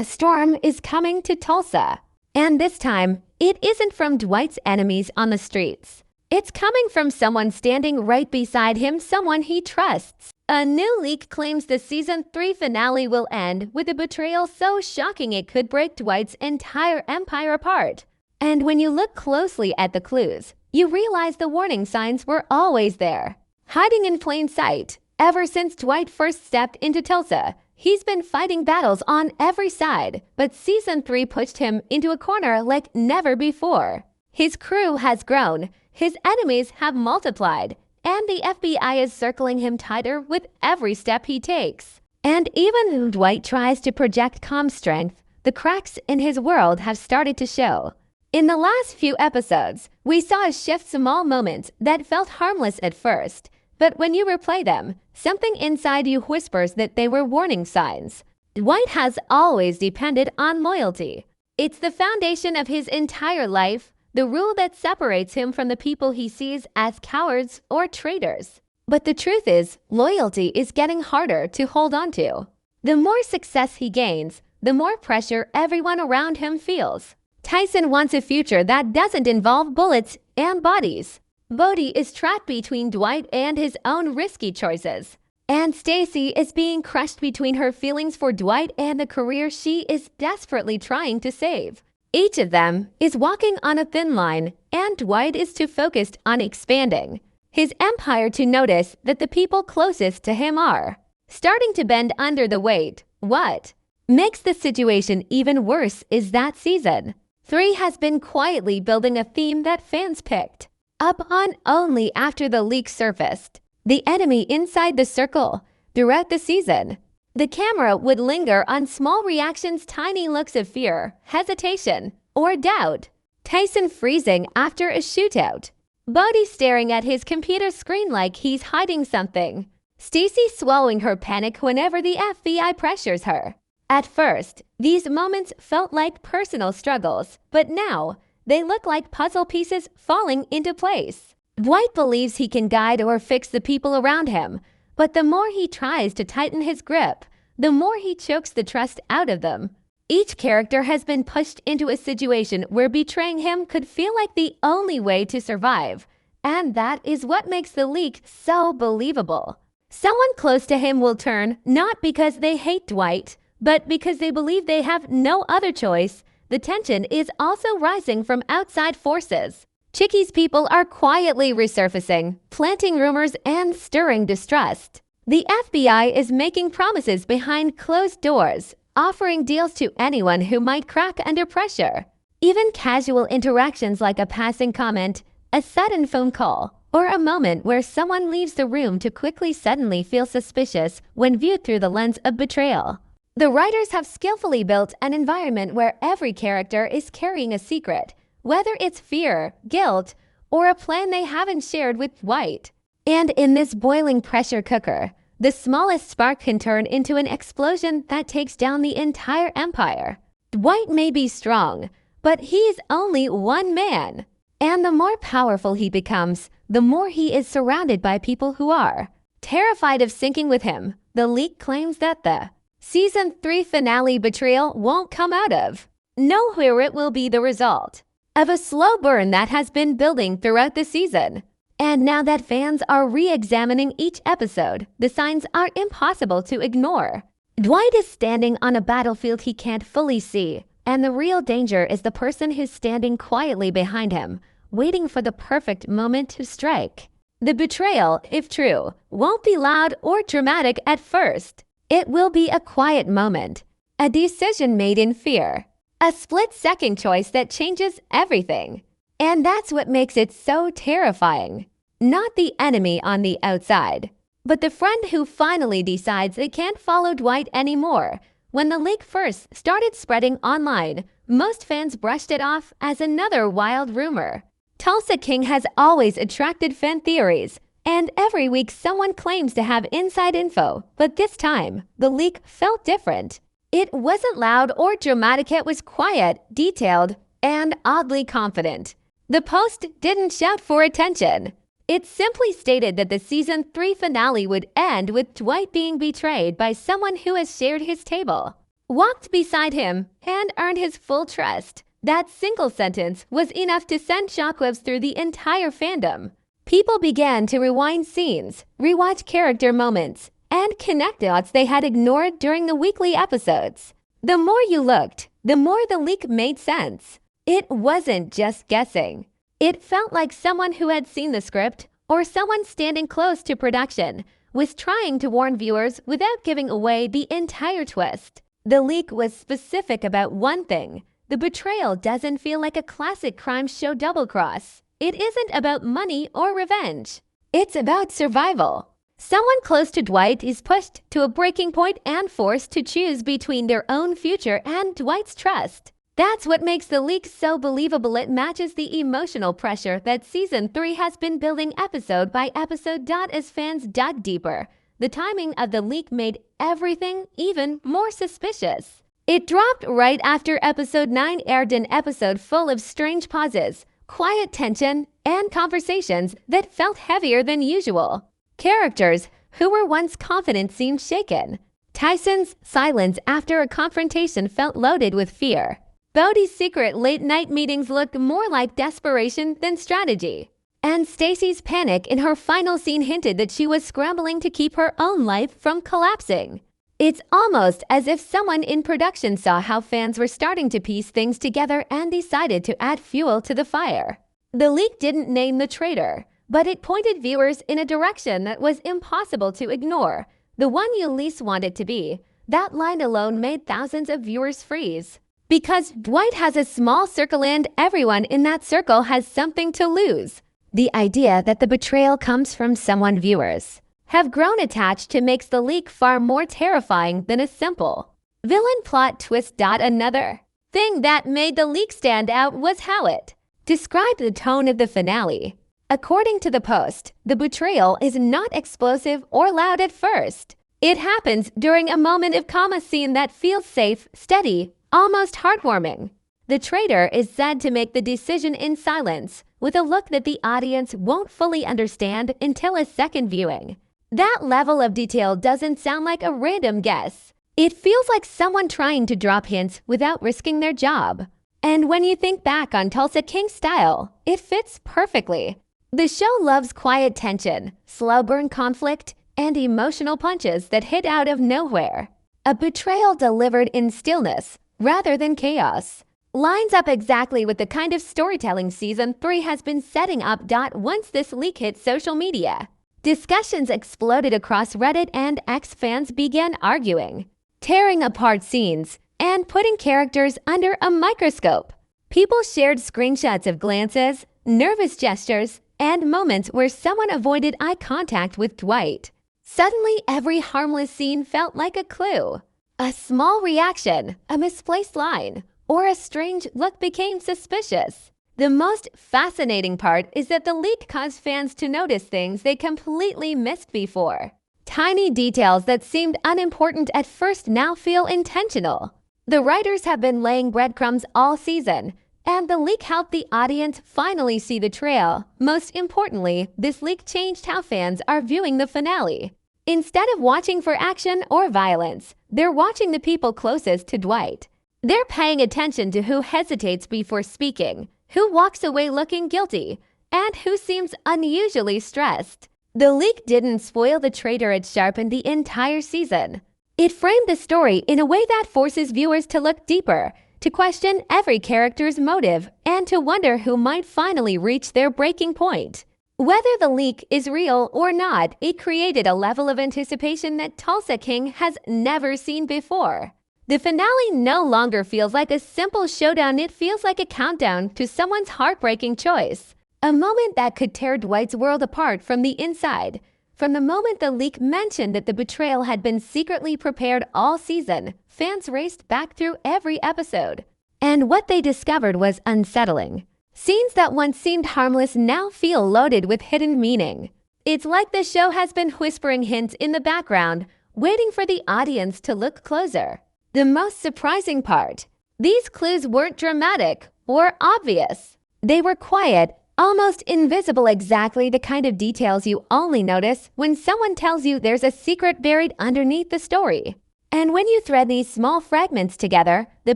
A storm is coming to Tulsa. And this time, it isn't from Dwight's enemies on the streets. It's coming from someone standing right beside him, someone he trusts. A new leak claims the season 3 finale will end with a betrayal so shocking it could break Dwight's entire empire apart. And when you look closely at the clues, you realize the warning signs were always there, hiding in plain sight. Ever since Dwight first stepped into Tulsa, he's been fighting battles on every side, but season 3 pushed him into a corner like never before. His crew has grown, his enemies have multiplied, and the FBI is circling him tighter with every step he takes. And even though Dwight tries to project calm strength, the cracks in his world have started to show. In the last few episodes, we saw a shift, small moments that felt harmless at first, but when you replay them, something inside you whispers that they were warning signs. Dwight has always depended on loyalty. It's the foundation of his entire life, the rule that separates him from the people he sees as cowards or traitors. But the truth is, loyalty is getting harder to hold on to. The more success he gains, the more pressure everyone around him feels. Tyson wants a future that doesn't involve bullets and bodies. Bodhi is trapped between Dwight and his own risky choices. And Stacy is being crushed between her feelings for Dwight and the career she is desperately trying to save. Each of them is walking on a thin line, and Dwight is too focused on expanding his empire to notice that the people closest to him are starting to bend under the weight. What makes the situation even worse is that season 3 has been quietly building a theme that fans picked up on only after the leak surfaced. The enemy inside the circle. Throughout the season, the camera would linger on small reactions, tiny looks of fear, hesitation, or doubt. Tyson freezing after a shootout. Bodhi staring at his computer screen like he's hiding something. Stacy swallowing her panic whenever the FBI pressures her. At first, these moments felt like personal struggles, but now they look like puzzle pieces falling into place. Dwight believes he can guide or fix the people around him, but the more he tries to tighten his grip, the more he chokes the trust out of them. Each character has been pushed into a situation where betraying him could feel like the only way to survive, and that is what makes the leak so believable. Someone close to him will turn, not because they hate Dwight, but because they believe they have no other choice. The tension is also rising from outside forces. Chicky's people are quietly resurfacing, planting rumors and stirring distrust. The FBI is making promises behind closed doors, offering deals to anyone who might crack under pressure. Even casual interactions like a passing comment, a sudden phone call, or a moment where someone leaves the room to quickly suddenly feel suspicious when viewed through the lens of betrayal. The writers have skillfully built an environment where every character is carrying a secret, whether it's fear, guilt, or a plan they haven't shared with Dwight. And in this boiling pressure cooker, the smallest spark can turn into an explosion that takes down the entire empire. Dwight may be strong, but he's only one man. And the more powerful he becomes, the more he is surrounded by people who are terrified of sinking with him. The leak claims that the season 3 finale betrayal won't come out of nowhere. It will be the result of a slow burn that has been building throughout the season. And now that fans are re-examining each episode, the signs are impossible to ignore. Dwight is standing on a battlefield he can't fully see, and the real danger is the person who's standing quietly behind him, waiting for the perfect moment to strike. The betrayal, if true, won't be loud or dramatic at first. It will be a quiet moment, a decision made in fear, a split-second choice that changes everything. And that's what makes it so terrifying. Not the enemy on the outside, but the friend who finally decides they can't follow Dwight anymore. When the leak first started spreading online, most fans brushed it off as another wild rumor. Tulsa King has always attracted fan theories, and every week someone claims to have inside info, but this time, the leak felt different. It wasn't loud or dramatic, it was quiet, detailed, and oddly confident. The post didn't shout for attention. It simply stated that the season 3 finale would end with Dwight being betrayed by someone who has shared his table. walked beside him, and earned his full trust. That single sentence was enough to send shockwaves through the entire fandom. People began to rewind scenes, rewatch character moments, and connect dots they had ignored during the weekly episodes. The more you looked, the more the leak made sense. It wasn't just guessing. It felt like someone who had seen the script, or someone standing close to production, was trying to warn viewers without giving away the entire twist. The leak was specific about one thing. The betrayal doesn't feel like a classic crime show double-cross. It isn't about money or revenge. It's about survival. Someone close to Dwight is pushed to a breaking point and forced to choose between their own future and Dwight's trust. That's what makes the leak so believable. It matches the emotional pressure that Season 3 has been building episode by episode. As fans dug deeper, the timing of the leak made everything even more suspicious. It dropped right after Episode 9 aired, an episode full of strange pauses, quiet tension, and conversations that felt heavier than usual. Characters who were once confident seemed shaken. Tyson's silence after a confrontation felt loaded with fear. Bodhi's secret late-night meetings looked more like desperation than strategy. And Stacy's panic in her final scene hinted that she was scrambling to keep her own life from collapsing. It's almost as if someone in production saw how fans were starting to piece things together and decided to add fuel to the fire. The leak didn't name the traitor, but it pointed viewers in a direction that was impossible to ignore. The one you least want it to be. That line alone made thousands of viewers freeze. Because Dwight has a small circle and everyone in that circle has something to lose. The idea that the betrayal comes from someone viewers have grown attached to makes the leak far more terrifying than a simple villain plot twist. Another thing that made the leak stand out was how it described the tone of the finale. According to the post, the betrayal is not explosive or loud at first. It happens during a moment of calm, a scene that feels safe, steady, almost heartwarming. The traitor is said to make the decision in silence, with a look that the audience won't fully understand until a second viewing. That level of detail doesn't sound like a random guess. It feels like someone trying to drop hints without risking their job. And when you think back on Tulsa King's style, it fits perfectly. The show loves quiet tension, slow burn conflict, and emotional punches that hit out of nowhere. A betrayal delivered in stillness rather than chaos lines up exactly with the kind of storytelling Season 3 has been setting up. Once this leak hit social media, discussions exploded across Reddit, and X fans began arguing, tearing apart scenes, and putting characters under a microscope. People shared screenshots of glances, nervous gestures, and moments where someone avoided eye contact with Dwight. Suddenly, every harmless scene felt like a clue. A small reaction, a misplaced line, or a strange look became suspicious. The most fascinating part is that the leak caused fans to notice things they completely missed before. Tiny details that seemed unimportant at first now feel intentional. The writers have been laying breadcrumbs all season, and the leak helped the audience finally see the trail. Most importantly, this leak changed how fans are viewing the finale. Instead of watching for action or violence, they're watching the people closest to Dwight. They're paying attention to who hesitates before speaking, who walks away looking guilty, and who seems unusually stressed. The leak didn't spoil the traitor, it sharpened the entire season. It framed the story in a way that forces viewers to look deeper, to question every character's motive, and to wonder who might finally reach their breaking point. Whether the leak is real or not, it created a level of anticipation that Tulsa King has never seen before. The finale no longer feels like a simple showdown, it feels like a countdown to someone's heartbreaking choice. A moment that could tear Dwight's world apart from the inside. From the moment the leak mentioned that the betrayal had been secretly prepared all season, fans raced back through every episode. And what they discovered was unsettling. Scenes that once seemed harmless now feel loaded with hidden meaning. It's like the show has been whispering hints in the background, waiting for the audience to look closer. The most surprising part, these clues weren't dramatic or obvious. They were quiet, almost invisible, exactly the kind of details you only notice when someone tells you there's a secret buried underneath the story. And when you thread these small fragments together, the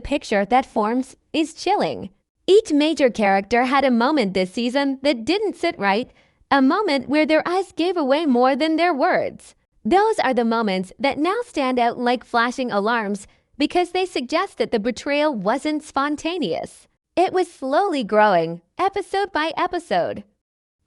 picture that forms is chilling. Each major character had a moment this season that didn't sit right, a moment where their eyes gave away more than their words. Those are the moments that now stand out like flashing alarms because they suggest that the betrayal wasn't spontaneous. It was slowly growing, episode by episode.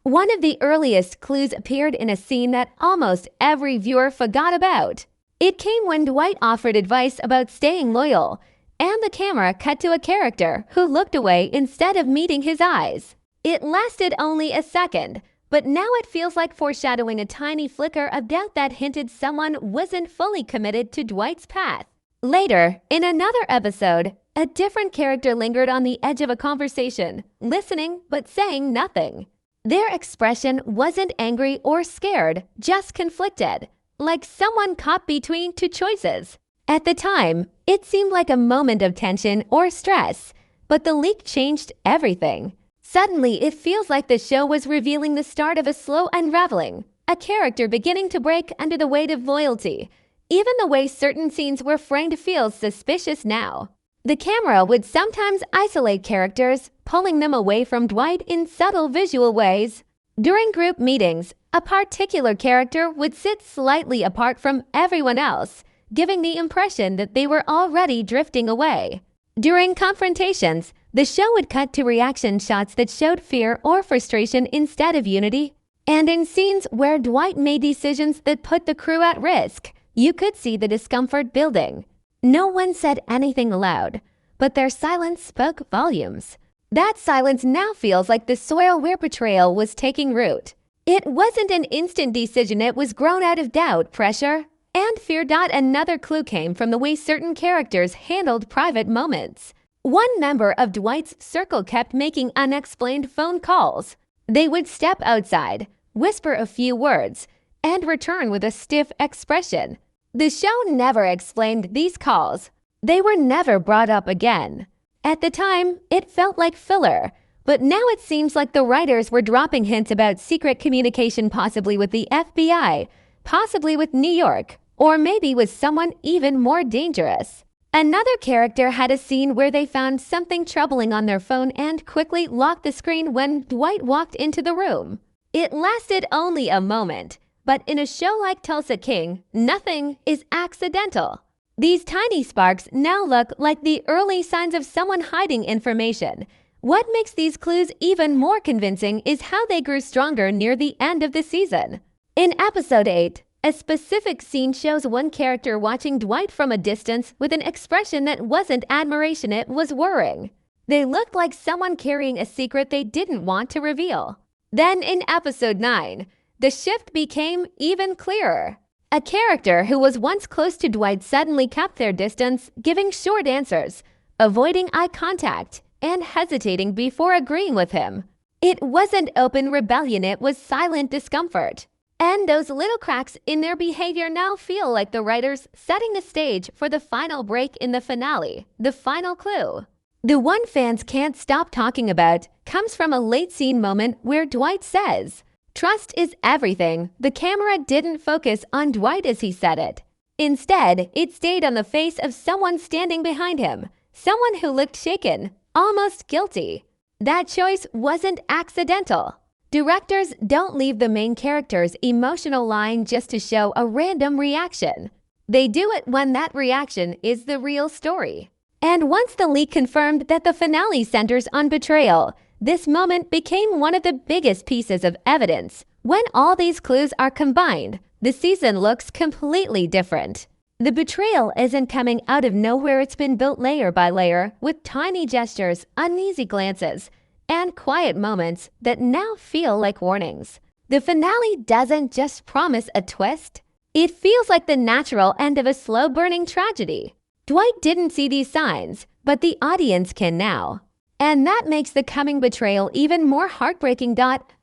One of the earliest clues appeared in a scene that almost every viewer forgot about. It came when Dwight offered advice about staying loyal, and the camera cut to a character who looked away instead of meeting his eyes. It lasted only a second, but now it feels like foreshadowing a tiny flicker of doubt that hinted someone wasn't fully committed to Dwight's path. Later, in another episode, a different character lingered on the edge of a conversation, listening but saying nothing. Their expression wasn't angry or scared, just conflicted, like someone caught between two choices. At the time, it seemed like a moment of tension or stress, but the leak changed everything. Suddenly, it feels like the show was revealing the start of a slow unraveling, a character beginning to break under the weight of loyalty. Even the way certain scenes were framed feels suspicious now. The camera would sometimes isolate characters, pulling them away from Dwight in subtle visual ways. During group meetings, a particular character would sit slightly apart from everyone else, giving the impression that they were already drifting away. During confrontations, the show would cut to reaction shots that showed fear or frustration instead of unity. And in scenes where Dwight made decisions that put the crew at risk, you could see the discomfort building. No one said anything aloud, but their silence spoke volumes. That silence now feels like the soil where betrayal was taking root. It wasn't an instant decision, it was grown out of doubt, pressure, and fear. Another clue came from the way certain characters handled private moments. One member of Dwight's circle kept making unexplained phone calls. They would step outside, whisper a few words, and return with a stiff expression. The show never explained these calls. They were never brought up again. At the time, it felt like filler, but now it seems like the writers were dropping hints about secret communication, possibly with the FBI, possibly with New York, or maybe with someone even more dangerous. Another character had a scene where they found something troubling on their phone and quickly locked the screen when Dwight walked into the room. It lasted only a moment, but in a show like Tulsa King, nothing is accidental. These tiny sparks now look like the early signs of someone hiding information. What makes these clues even more convincing is how they grew stronger near the end of the season. In episode 8, a specific scene shows one character watching Dwight from a distance with an expression that wasn't admiration, it was worrying. They looked like someone carrying a secret they didn't want to reveal. Then in episode 9, the shift became even clearer. A character who was once close to Dwight suddenly kept their distance, giving short answers, avoiding eye contact, and hesitating before agreeing with him. It wasn't open rebellion, it was silent discomfort. And those little cracks in their behavior now feel like the writers setting the stage for the final break in the finale, the final clue. The one fans can't stop talking about comes from a late scene moment where Dwight says, "Trust is everything." The camera didn't focus on Dwight as he said it. Instead, it stayed on the face of someone standing behind him, someone who looked shaken, almost guilty. That choice wasn't accidental. Directors don't leave the main character's emotional line just to show a random reaction. They do it when that reaction is the real story. And once the leak confirmed that the finale centers on betrayal, this moment became one of the biggest pieces of evidence. When all these clues are combined, the season looks completely different. The betrayal isn't coming out of nowhere, it's been built layer by layer with tiny gestures, uneasy glances, and quiet moments that now feel like warnings. The finale doesn't just promise a twist, it feels like the natural end of a slow-burning tragedy. Dwight didn't see these signs, but the audience can now. And that makes the coming betrayal even more heartbreaking.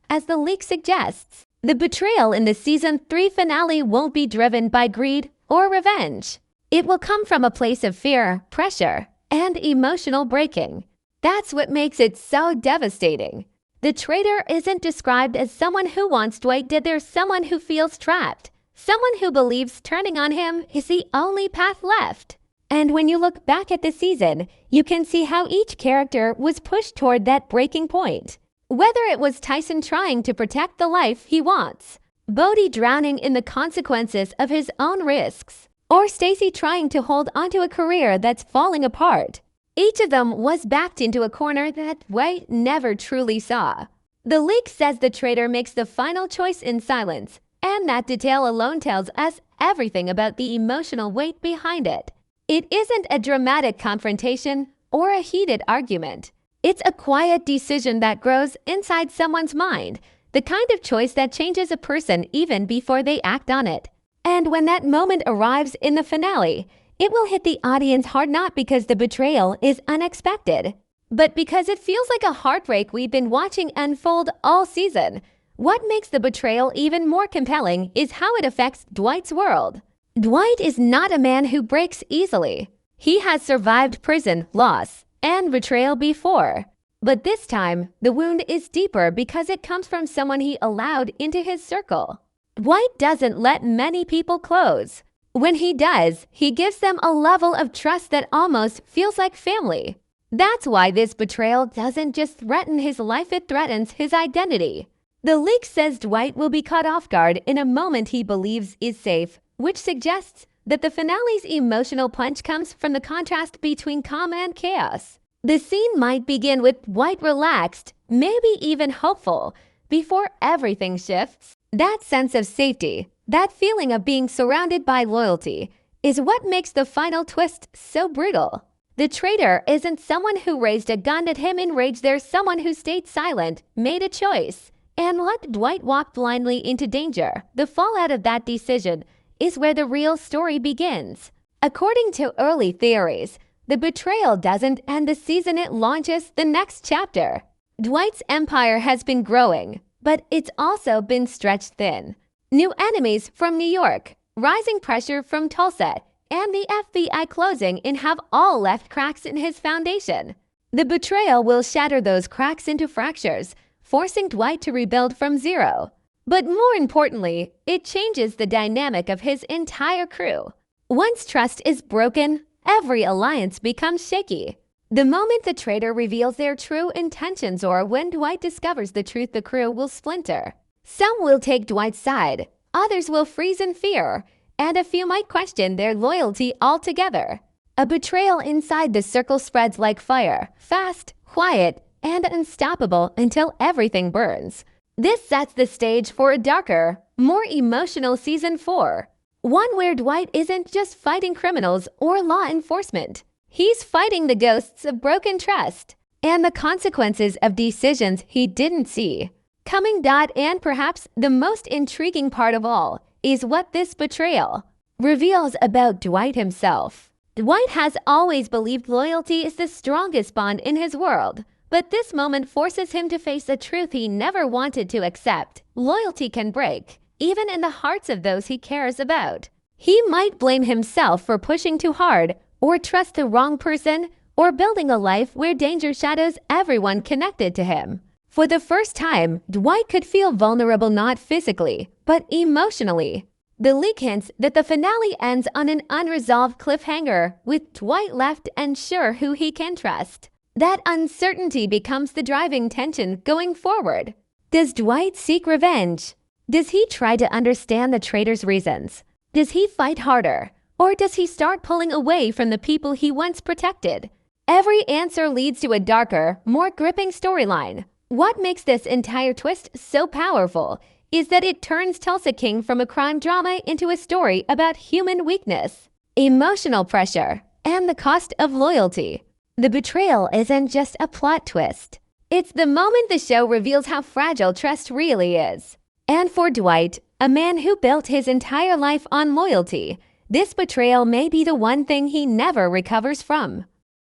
As the leak suggests, the betrayal in the season 3 finale won't be driven by greed or revenge. It will come from a place of fear, pressure, and emotional breaking. That's what makes it so devastating. The traitor isn't described as someone who wants Dwight dead, there's someone who feels trapped, Someone who believes turning on him is the only path left. And when you look back at the season, you can see how each character was pushed toward that breaking point. Whether it was Tyson trying to protect the life he wants, Bodhi drowning in the consequences of his own risks, or Stacy trying to hold onto a career that's falling apart, each of them was backed into a corner that Dwight never truly saw. The leak says the traitor makes the final choice in silence, and that detail alone tells us everything about the emotional weight behind it. It isn't a dramatic confrontation or a heated argument. It's a quiet decision that grows inside someone's mind, the kind of choice that changes a person even before they act on it. And when that moment arrives in the finale, it will hit the audience hard not because the betrayal is unexpected, but because it feels like a heartbreak we've been watching unfold all season. What makes the betrayal even more compelling is how it affects Dwight's world. Dwight is not a man who breaks easily. He has survived prison, loss, and betrayal before. But this time, the wound is deeper because it comes from someone he allowed into his circle. Dwight doesn't let many people close. When he does, he gives them a level of trust that almost feels like family. That's why this betrayal doesn't just threaten his life, it threatens his identity. The leak says Dwight will be caught off guard in a moment he believes is safe, which suggests that the finale's emotional punch comes from the contrast between calm and chaos. The scene might begin with Dwight relaxed, maybe even hopeful, before everything shifts. That sense of safety, that feeling of being surrounded by loyalty, is what makes the final twist so brutal. The traitor isn't someone who raised a gun at him in rage, there's someone who stayed silent, made a choice, and let Dwight walk blindly into danger. The fallout of that decision is where the real story begins. According to early theories, the betrayal doesn't end the season, it launches the next chapter. Dwight's empire has been growing, but it's also been stretched thin. New enemies from New York, rising pressure from Tulsa, and the FBI closing in have all left cracks in his foundation. The betrayal will shatter those cracks into fractures, forcing Dwight to rebuild from zero. But more importantly, it changes the dynamic of his entire crew. Once trust is broken, every alliance becomes shaky. The moment the traitor reveals their true intentions or when Dwight discovers the truth, the crew will splinter. Some will take Dwight's side, others will freeze in fear, and a few might question their loyalty altogether. A betrayal inside the circle spreads like fire, fast, quiet, and unstoppable until everything burns. This sets the stage for a darker, more emotional season 4. One where Dwight isn't just fighting criminals or law enforcement. He's fighting the ghosts of broken trust and the consequences of decisions he didn't see. And perhaps the most intriguing part of all is what this betrayal reveals about Dwight himself. Dwight has always believed loyalty is the strongest bond in his world. But this moment forces him to face a truth he never wanted to accept. Loyalty can break, even in the hearts of those he cares about. He might blame himself for pushing too hard, or trust the wrong person, or building a life where danger shadows everyone connected to him. For the first time, Dwight could feel vulnerable not physically, but emotionally. The leak hints that the finale ends on an unresolved cliffhanger, with Dwight left unsure who he can trust. That uncertainty becomes the driving tension going forward. Does Dwight seek revenge? Does he try to understand the traitor's reasons? Does he fight harder? Or does he start pulling away from the people he once protected? Every answer leads to a darker, more gripping storyline. What makes this entire twist so powerful is that it turns Tulsa King from a crime drama into a story about human weakness, emotional pressure, and the cost of loyalty. The betrayal isn't just a plot twist. It's the moment the show reveals how fragile trust really is. And for Dwight, a man who built his entire life on loyalty, this betrayal may be the one thing he never recovers from.